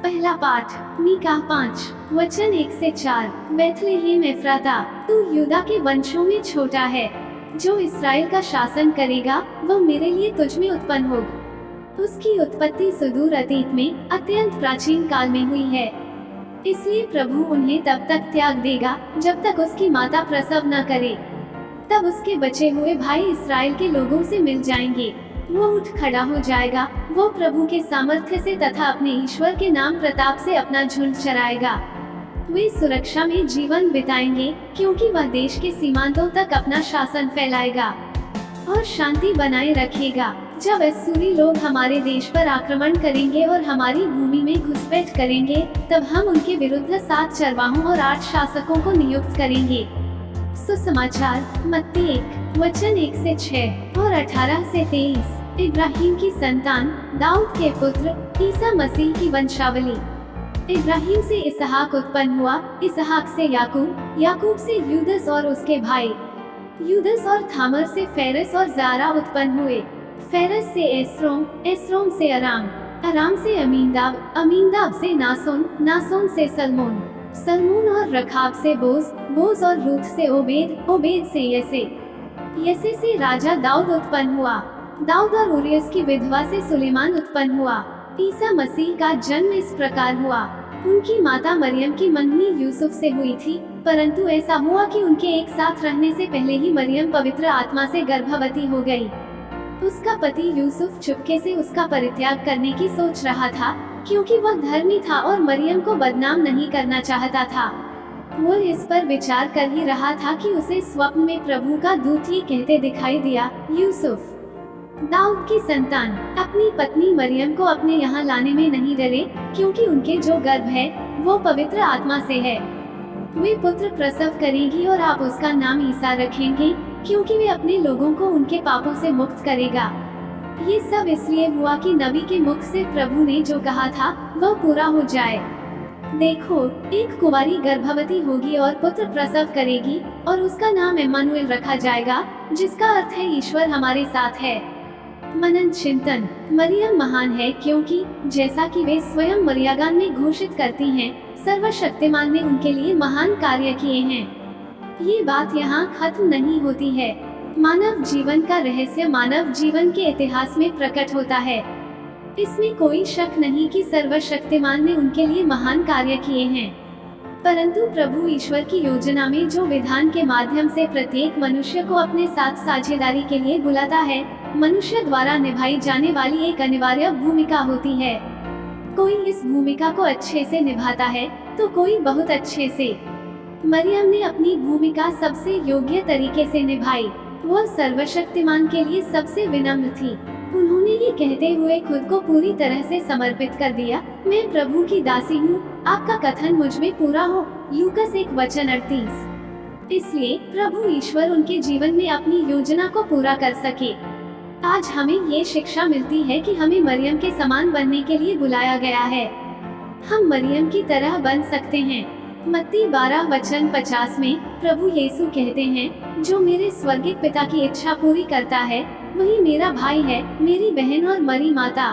पहला पाठ मीका 5 वचन 1 से 4। बैथलेहेम एफ्राता, तू यूदा के वंशों में छोटा है, जो इसराइल का शासन करेगा वह मेरे लिए तुझ में उत्पन्न होगा। उसकी उत्पत्ति सुदूर अतीत में अत्यंत प्राचीन काल में हुई है, इसलिए प्रभु उन्हें तब तक त्याग देगा जब तक उसकी माता प्रसव न करे। तब उसके बचे हुए भाई इसराइल के लोगों से मिल जाएंगे। वो उठ खड़ा हो जाएगा, वो प्रभु के सामर्थ्य से तथा अपने ईश्वर के नाम प्रताप से अपना झुंड चराएगा। वे सुरक्षा में जीवन बिताएंगे, क्योंकि वह देश के सीमांतों तक अपना शासन फैलाएगा और शांति बनाए रखेगा। जब असूरी लोग हमारे देश पर आक्रमण करेंगे और हमारी भूमि में घुसपैठ करेंगे, तब हम उनके विरुद्ध 7 चरवाहों और 8 शासकों को नियुक्त करेंगे। सुसमाचार मत्ती 1 वचन 1 से 6 और 18 से 23। इब्राहिम की संतान, दाऊद के पुत्र, ईसा मसीह की वंशावली। इब्राहिम से इसहाक उत्पन्न हुआ, इसहाक से याकूब, याकूब से यूदस और उसके भाई, यूदस और थामर से फेरस और जारा उत्पन्न हुए। फेरस से एस्रोम, एस्रोम से अराम, अराम से अमीनदाब, अमीनदाब से नासोन, नासोन से सलमोन, सलमोन और रखाब से बोज, बोज और रूत से ओबेद, ओबेद से यसे, यसे से राजा दाऊद उत्पन्न हुआ। दाऊद और उरियस की विधवा से सुलेमान उत्पन्न हुआ। ईसा मसीह का जन्म इस प्रकार हुआ। उनकी माता मरियम की मंगनी यूसुफ से हुई थी, परंतु ऐसा हुआ कि उनके एक साथ रहने से पहले ही मरियम पवित्र आत्मा से गर्भवती हो गई। उसका पति यूसुफ चुपके से उसका परित्याग करने की सोच रहा था, क्योंकि वह धर्मी था और मरियम को बदनाम नहीं करना चाहता था। वो इस पर विचार कर ही रहा था कि उसे स्वप्न में प्रभु का दूत ये कहते दिखाई दिया, यूसुफ, दाऊद की संतान, अपनी पत्नी मरियम को अपने यहाँ लाने में नहीं डरे, क्योंकि उनके जो गर्भ है वो पवित्र आत्मा से है। वे पुत्र प्रसव करेगी और आप उसका नाम ईसा रखेंगे, क्योंकि वे अपने लोगों को उनके पापों से मुक्त करेगा। ये सब इसलिए हुआ कि नबी के मुख से प्रभु ने जो कहा था वह पूरा हो जाए। देखो, एक कुंवारी गर्भवती होगी और पुत्र प्रसव करेगी और उसका नाम इम्मानुएल रखा जाएगा, जिसका अर्थ है ईश्वर हमारे साथ है। मनन चिंतन। मरियम महान है, क्योंकि जैसा कि वे स्वयं मरियागान में घोषित करती हैं, सर्वशक्तिमान ने उनके लिए महान कार्य किए हैं। ये बात यहाँ खत्म नहीं होती है। मानव जीवन का रहस्य मानव जीवन के इतिहास में प्रकट होता है। इसमें कोई शक नहीं कि सर्वशक्तिमान ने उनके लिए महान कार्य किए हैं। परंतु प्रभु ईश्वर की योजना में जो विधान के माध्यम से प्रत्येक मनुष्य को अपने साथ साझेदारी के लिए बुलाता है, मनुष्य द्वारा निभाई जाने वाली एक अनिवार्य भूमिका होती है। कोई इस भूमिका को अच्छे से निभाता है तो कोई बहुत अच्छे से। मरियम ने अपनी भूमिका सबसे योग्य तरीके से निभाई। वह सर्वशक्तिमान के लिए सबसे विनम्र थी। उन्होंने ये कहते हुए खुद को पूरी तरह से समर्पित कर दिया, मैं प्रभु की दासी हूँ, आपका कथन मुझ में पूरा हो। लूकास 1 वचन 38। इसलिए प्रभु ईश्वर उनके जीवन में अपनी योजना को पूरा कर सके। आज हमें ये शिक्षा मिलती है कि हमें मरियम के समान बनने के लिए बुलाया गया है। हम मरियम की तरह बन सकते हैं। मत्ती 12 वचन 50 में प्रभु यीशु कहते हैं, जो मेरे स्वर्गिक पिता की इच्छा पूरी करता है वही मेरा भाई है, मेरी बहन और मरी माता।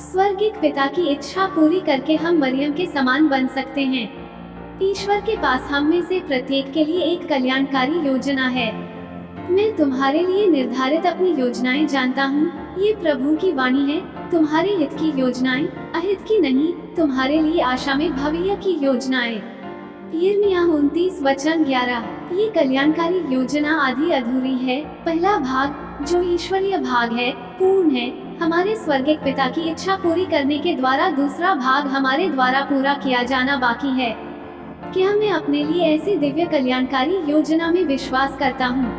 स्वर्गिक पिता की इच्छा पूरी करके हम मरियम के समान बन सकते हैं। ईश्वर के पास हम में से प्रत्येक के लिए एक कल्याणकारी योजना है। मैं तुम्हारे लिए निर्धारित अपनी योजनाएं जानता हूँ, ये प्रभु की वाणी है। तुम्हारे हित की योजनाएं, अहित की नहीं, तुम्हारे लिए आशा में भविष्य की योजनाएं। यिर्मयाह 29 वचन 11। ये कल्याणकारी योजना आधी अधूरी है। पहला भाग, जो ईश्वरीय भाग है, पूर्ण है। हमारे स्वर्गिक पिता की इच्छा पूरी करने के द्वारा दूसरा भाग हमारे द्वारा पूरा किया जाना बाकी है। क्या मैं अपने लिए ऐसी दिव्य कल्याणकारी योजना में विश्वास करता हूँ?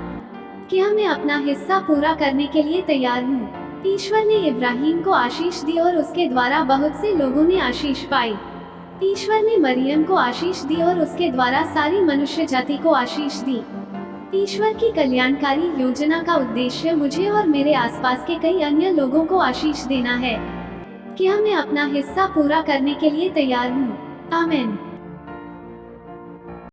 क्या मैं अपना हिस्सा पूरा करने के लिए तैयार हूँ? ईश्वर ने इब्राहिम को आशीष दी और उसके द्वारा बहुत से लोगों ने आशीष पाई। ईश्वर ने मरियम को आशीष दी और उसके द्वारा सारी मनुष्य जाति को आशीष दी। ईश्वर की कल्याणकारी योजना का उद्देश्य मुझे और मेरे आसपास के कई अन्य लोगों को आशीष देना है। क्या मैं अपना हिस्सा पूरा करने के लिए तैयार हूँ? आमीन।